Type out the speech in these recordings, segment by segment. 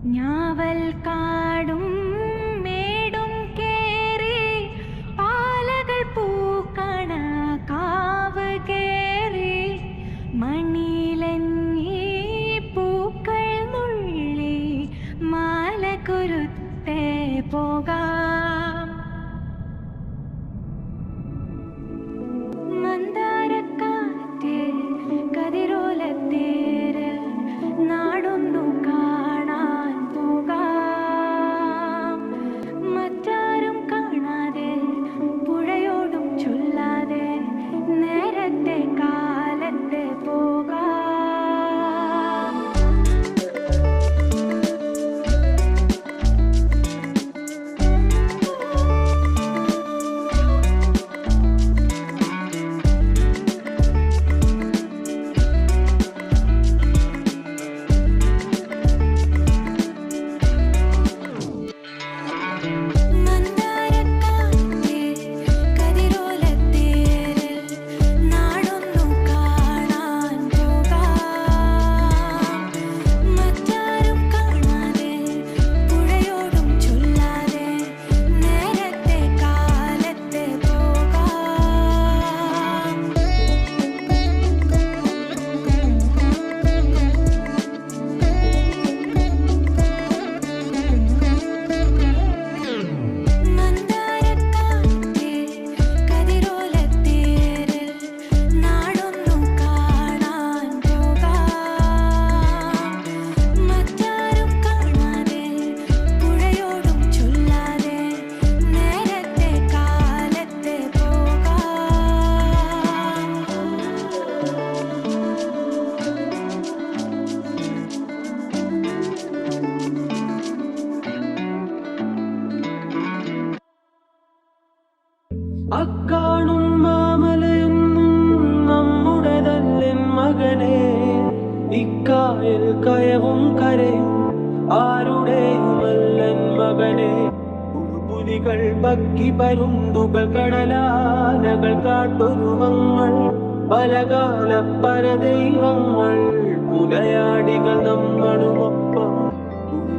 ഞാവൽ കാടും മേടും കേറി പാലകൾ പൂക്കണ കാവ് കേറി മണിലഞ്ഞി പൂക്കൾ നുള്ളി മാല കുരുത്തേ പോകാം. മന്ദാരക്കാറ്റ് കതിരോലത്തേര് നാടൊന്നു കാണാൻ പോകാം. മറ്റാരും കാണാതെ പുഴയോടും ചൊല്ലാതെ നേരത്തെ കാലത്തെ പോകാം. അക്കാണും മാമലയൊന്നും നമ്മുടേതല്ലെൻ മകനെ. ഇക്കായൽ കയവും കരയും ആരുടെയുമല്ലൻ മകനെ. പുലികൾ പക്കി പരുന്തുകൾ കടലാനകൾ കാട്ടുരുവങ്ങൾ പലകാല പരദൈവങ്ങൾ പുലയാടികൾ നമ്മളുമൊപ്പം.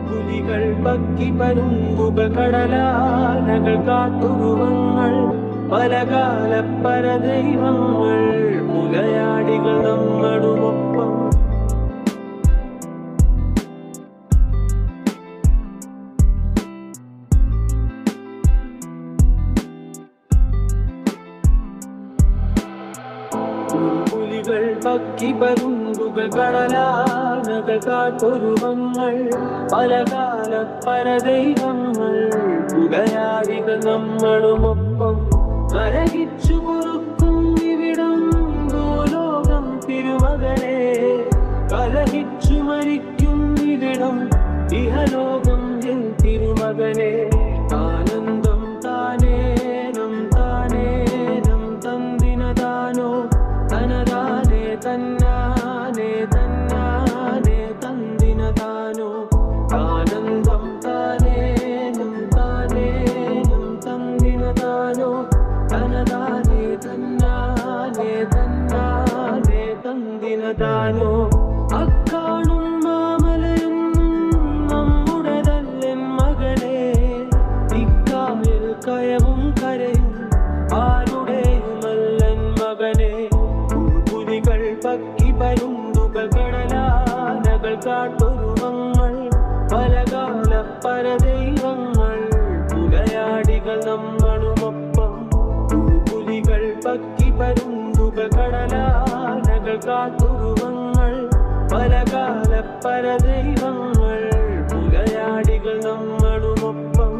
പുലികൾ പക്കി പരുന്തുകൾ കടലാനകൾ കാട്ടുരുവങ്ങൾ പലകാല പരദൈവങ്ങൾ പുലയാടികൾ നമ്മളുമൊപ്പം. പുലികൾ പക്കി പരുന്തുകൾ കടലാനകൾ കാട്ടുരുവങ്ങൾ പലകാല പരദൈവങ്ങൾ പുലയാടികൾ നമ്മളുമൊപ്പം. കരകിച്ചു പൊറുക്കും ഇവിടം ഭൂലോകം തിരുമകനെ. കലഹിച്ചു മരിക്കും ഇവിടം ഇഹലോകം എൻ തിരുമകനെ. ആനന്ദം താനേനം താനേനം തന്തിനതാനോ തനതാനേ തന്നാനേ തന്നാനേ തന്തിനതാനോ. ആനന്ദം താനേനം താനേനം തന്തിനതാനോ തനതാനേ തന്നാനേ തന്നാനേ തന്തിനതാനോ. അക്കാണും മാമലയൊന്നും നമ്മുടേതല്ലെൻ മകനെ. ഇക്കായൽ കയവും കരയും ആരുടെയുമല്ലൻ മകനെ. പുലികൾ പക്കി പരുന്തുകൾ കടലാനകൾ കാട്ടുരുവങ്ങൾ പലകാല പരദൈവങ്ങൾ പുലയാടികൾ നമ്മളുമൊപ്പം. പുലികൾ പക്കി പരുന്തുകൾ കടലാനകൾ കാട്ടുരുവങ്ങൾ പലകാല പരദൈവങ്ങൾ പുലയാടികൾ നമ്മളുമൊപ്പം.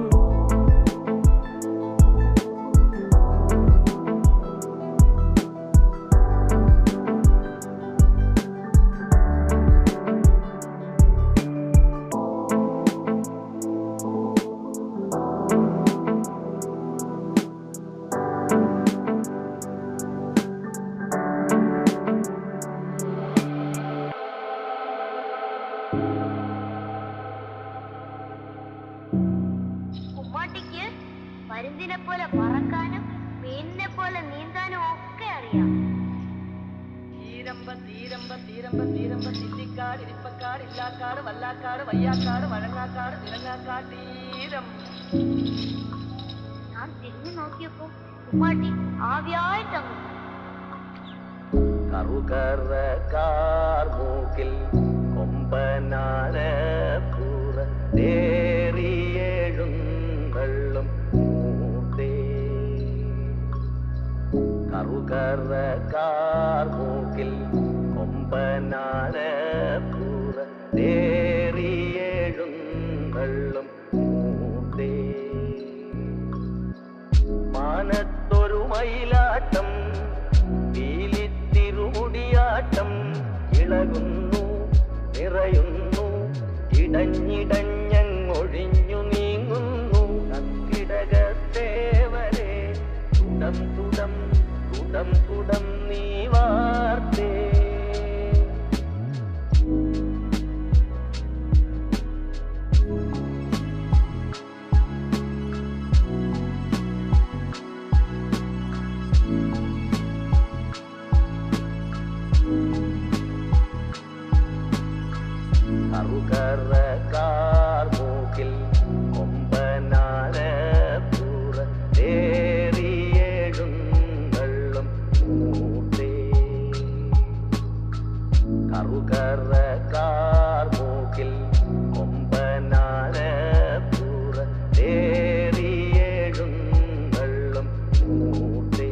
കുമ്മാട്ടിക്ക് പരുന്തിനെ പോലെ പറക്കാനും മീനിനെ പോലെ നീന്താനും ഒക്കെ അറിയാം. ക്ഷീര ഞാൻ തിരിഞ്ഞു നോക്കിയപ്പോ ഉമ്മാട്ടി ആവിയായിട്ടങ്ങ് കറുകറ കാർമൂക്കിൽ കൊമ്പനാന പൂറേറിയേഴുന്നള്ളും മൂത്തേ കറുകറ കാർമൂക്കിൽ കൊമ്പനാന പൂറേറിയേഴുന്നള്ളും മൂത്തേ മാനത്തൊരു മയിലാട്ടം തിരുമുടിയാട്ടം ഇളകുന്നു നിറയുന്നു ഇടഞ്ഞിടഞ്ഞൊഴിഞ്ഞു നീങ്ങുന്നു കത്തിടകത്തേവരെ തുടം തുടം തുടം തുടം നീ വാർത്തേ കറുകറ കാർമൂക്കിൽ കൊമ്പനാന പൂറേറിയേഴുന്നള്ളും മൂത്തേ കറുകറ കാർമൂക്കിൽ കൊമ്പനാന പൂറേറിയേഴുന്നള്ളും മൂത്തേ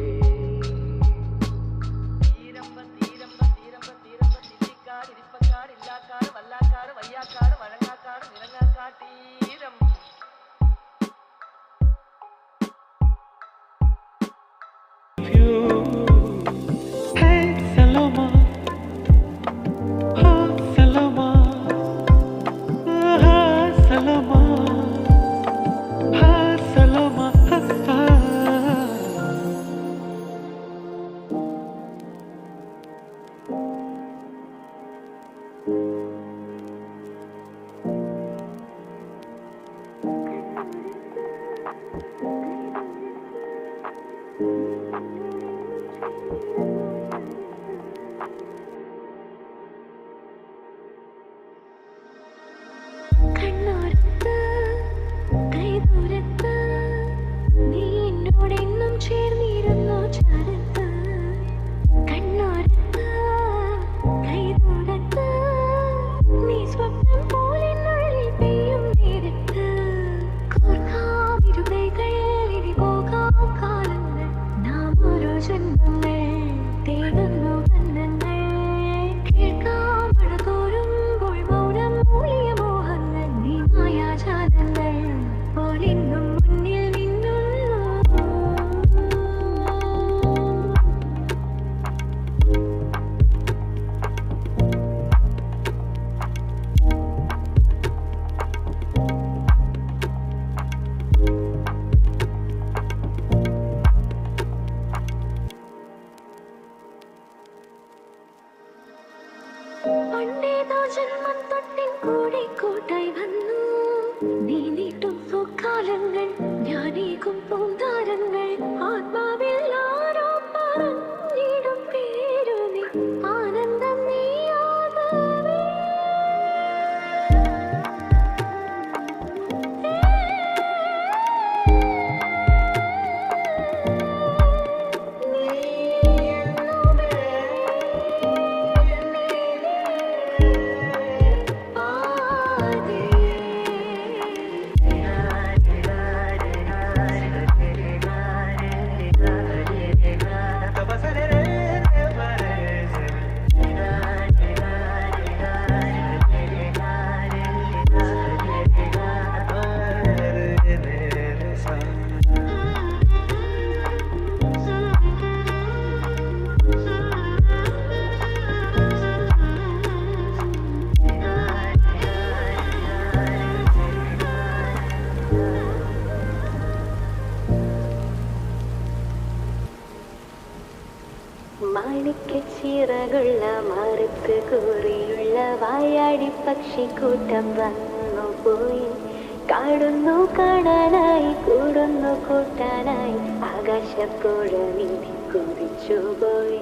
കണ്ണോരത്ത് കൈദൂരത്ത് നീ എന്നോടെന്നും ചേർന്നിരുന്നു ചാരത്ത് കണ്ണോരത്ത് കൈദൂരത്ത് നീ സ്വപ്നം പോലെന്നുള്ളിൽ പെയ്യും നേരത്ത് കോർക്കാവിരുകൈകൾ ഇനി പോകാം കാലങ്ങൾ നാം ഓരോ ജന്മങ്ങൾ തേടുന്നു ബന്ധങ്ങൾ കേൾക്കാം മഴ തോരുമ്പോൾ മൗനം മൂളിയ മോഹങ്ങൾ നീ മായാജാലങ്ങൾ പോലിന്നും മുന്നിൽ നിന്നുള്ളൂ പണ്ടേതോ ജന്മം തൊട്ടിൻ കൂടെ കൂട്ടായി വന്നു നീ നീട്ടും സുക്കാലങ്ങൾ ഞാനേകും പൂന്താരങ്ങൾ ആത്മാവിൽ ആരോ പറഞ്ഞിടും പേരു നീ ആനന്ദം നീയാകവേ മാണിക്കച്ചിറകുള്ള മറുത്ത് കൂറിയുള്ള വായാടി പക്ഷിക്കൂട്ടം വന്നു പോയി കാണുന്നു കാണാനായി കൂടുന്നു കൂട്ടാനായി ആകാശപ്പുഴ നീന്തി കുതിച്ചുപോയി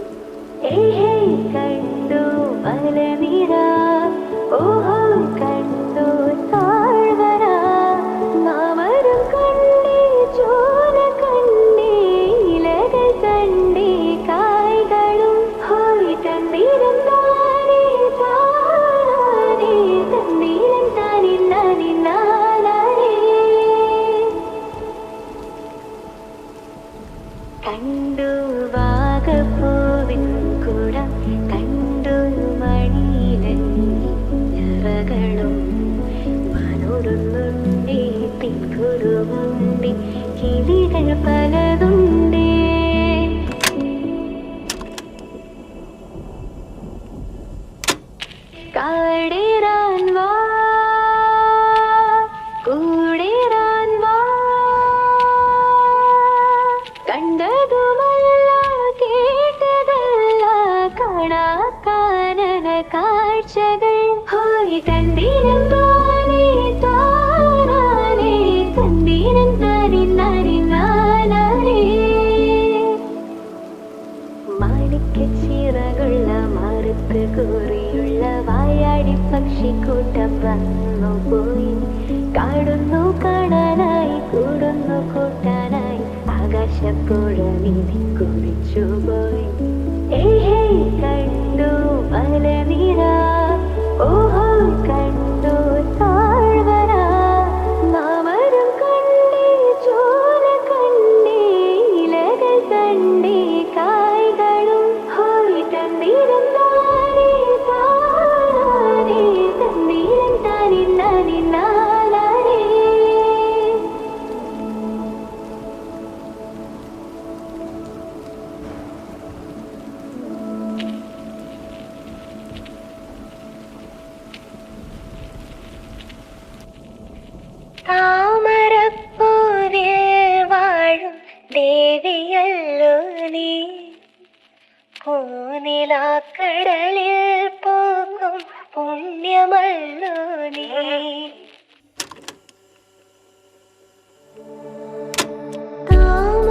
ഏഹേ കണ്ടു മലനിര ഓഹോ കണ്ടു താഴ്വര മാമരം കണ്ടേ ചോര കണ്ടേ ഇലകൾ കണ്ടേ കായ്കളും ഹോയ് തണ്ണീരം താനേ താനേ തണ്ണീരം താനേ നാനേ നാനേ കണ്ടു വാഗപ്പൂവിൻ കുടം കണ്ടു മണിയിലഞ്ഞറകളും മനോടുന്നുണ്ടേ പിൻകുറുമുണ്ടേ കിളികൾ പലതുണ്ടേ കാടേറാൻ വാ കൂടേറാൻ വാ കണ്ടതുമല്ല കേട്ടതല്ല കാണാക്കാനന കാഴ്ചകൾ ഹോയ് തന്തിരം താനേ താനേ തന്തിരം താനേ നാനേ നാനേ മാണിക്യച്ചിറകുള്ള മറുത്ത് കൂറിയുള്ള വായാടി പക്ഷിക്കൂട്ടം വന്നു പോയി കാണുന്നു കാണാനായി കൂടുന്നു കൂട്ടാനായി ആകാശപ്പുഴ നീതി കുറിച്ചുപോയി ഏഹേ കണ്ടു മലനിര ഓഹോ കണ്ടു താഴ്വര മാമരം കണ്ടേ ചോര കണ്ടേ ഇലകൾ കണ്ടേ കായ്കളും ഹോയ് തണ്ണീരം താനേ താനേ തണ്ണീരം താനേ നാനേ നാനേ താമരപ്പൂവിൽ വാഴും ദേവിയല്ലോ നീ പൂനിലാക്കടലിൽ പോകും പുണ്യമല്ലോ നീ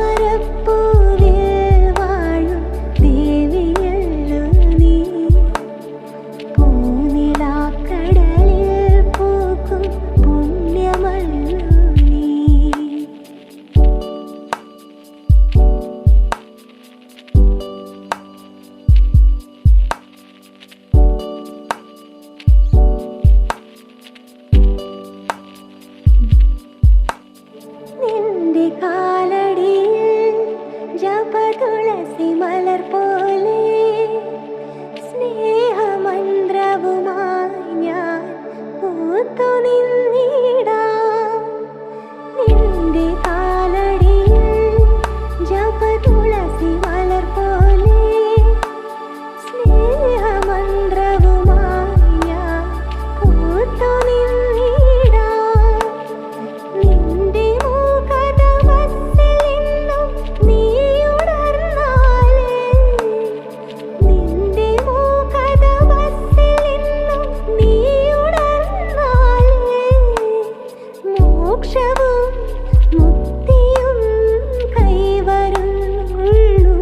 താമരപ്പൂവിൽ വാഴും ദേവിയല്ലോ നീ പൂനിലാക്കടലിൽ പോകും പുണ്യമല്ലോ നീ നിന്റെ കാലടിയിൽ ജപതുളസി മലർ പോലെ സ്നേഹമന്ത്രവുമായി ഞാൻ പൂത്തു നിന്നിടാം നിന്റെ കാലടിയിൽ ജപതുളസി മലർ പോലെ സ്നേഹമന്ത്രവുമായി ഞാൻ പൂത്തു നിന്നിടാം നിന്റെ മൂകതമസ്സിൽ നിന്നും നീ ഉണർന്നാലേ നിന്റെ മൂകതമസ്സിൽ നിന്നും നീ ഉണർന്നാലേ മോക്ഷവും മുക്തിയും കൈവരുന്നുള്ളൂ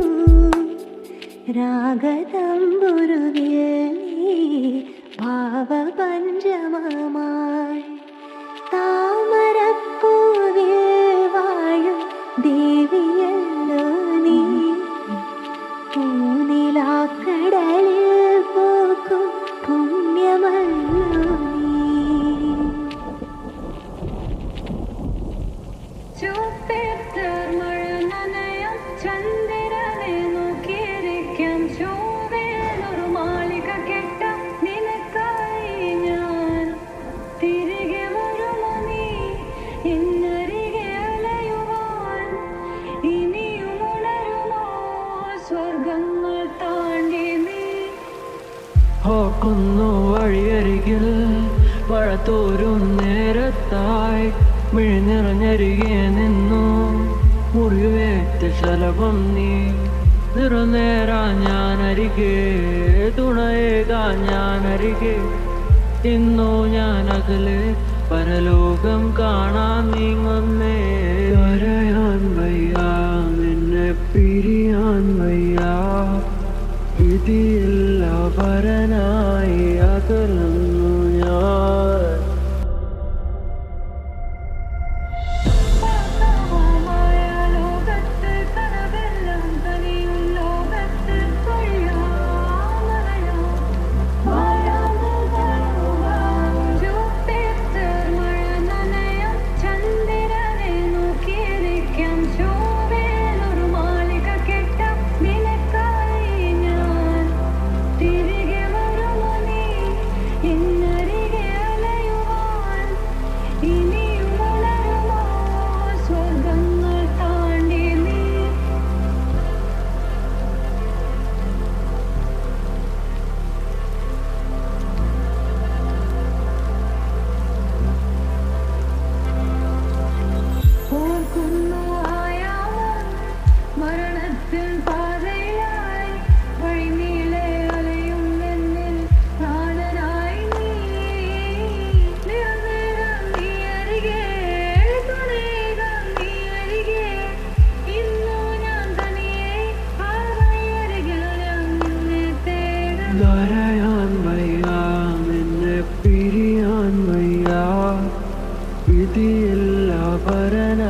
രാഗതമ്പുരുവിൽ നീ ഭാവപഞ്ചമമായി താമരപ്പൂവിൽ വാഴും ദേവിയല്ലോ നീ പൂനിലാക്കടലിൽ പോകും പുണ്യമല്ലോ നീ ചൂപ്പേറ്റർ മഴ നനയും ചന്ദ്രനെ നോക്കിയിരിക്കാം ചൊവ്വേലൊരു മാളിക കെട്ടാം നിനക്കായി ഞാൻ തിരികെ വരുമോ നീ എന്നരികെ അലയുവാൻ ഇനിയും ഉണരുമോ സ്വർഗങ്ങൾ താണ്ടി നീ ഓർക്കുന്നു വഴിയരികിൽ പഴത്തോരും നേരത്തായി മിഴിനിറഞ്ഞരികെ നിന്നു മുറിവേറ്റ ശലഭം നീ നിറനേരാ ഞാനരികെ തുണയേകാൻ ഞാനരികെ ഇന്നു ഞാൻ അകലെ പരലോകം കാണാൻ നീങ്ങുന്നേ കരയാൻ വയ്യ നിന്നെ പിരിയാൻ വയ്യ ഈ ബുദ്ധിയില്ല പരനാ